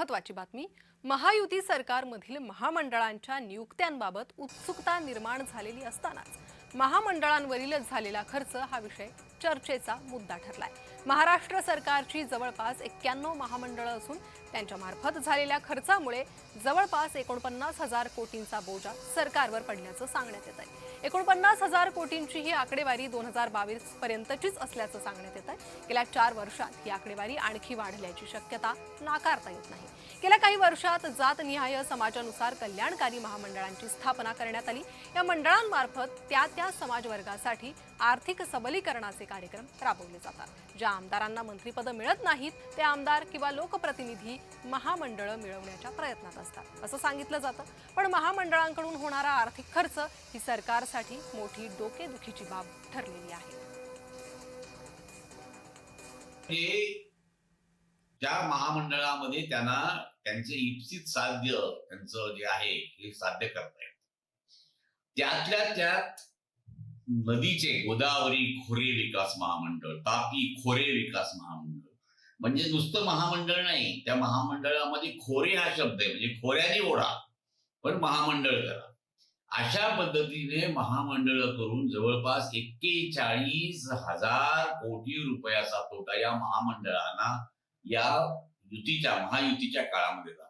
महत्त्वाची बातमी. महायुती सरकारमधील महामंडळांच्या नियुक्त्यांबाबत उत्सुकता निर्माण झालेली असतानाच महामंडळांवरील झालेला खर्च हा विषय चर्चेचा मुद्दा ठरलाय. महाराष्ट्र सरकारची जवळपास 91 महामंडळं असून त्यांच्या मार्फत झालेल्या खर्चामुळे जवळपास 49,000 कोटींचा बोजा सरकारवर पडल्याचं सांगण्यात येत आहे. 49,000 कोटींची ही आकडेवारी 2022 पर्यंतचीच असल्याचं सांगण्यात येत आहे. गेल्या 4 वर्षात ही आकडेवारी आणखी वाढल्याची शक्यता नाकारता येत नाही. गेल्या काही वर्षात जातनिहाय समाजानुसार कल्याणकारी महामंडळांची स्थापना करण्यात आली. या मंडळांमार्फत त्या समाजवर्गासाठी आर्थिक सबलीकरणाचे कार्यक्रम राबवले जातात. ज्या आमदारांना मंत्रिपद मिळत नाहीत ते आमदार किंवा लोकप्रतिनिधी महामंडळं मिळवण्याच्या प्रयत्नात असतात असं सांगितलं जातं. पण महामंडळांकडून होणारा आर्थिक खर्च ही सरकारसाठी मोठी डोकेदुखीची बाब ठरलेली आहे. त्या महामंडळामध्ये त्यांना त्यांचे इप्सित साध्य त्यांचं जे आहे हे साध्य करता येत. त्यातल्या त्यात नदीचे गोदावरी खोरे विकास महामंडळ, तापी खोरे विकास महामंडळ म्हणजे नुसतं महामंडळ नाही, त्या महामंडळामध्ये खोरे हा शब्द आहे म्हणजे खोऱ्याने ओढा पण महामंडळ करा. अशा पद्धतीने महामंडळ करून जवळपास 41,000 कोटी रुपयाचा तोटा या महामंडळांना या महायुतीच्या काळामध्ये झाला.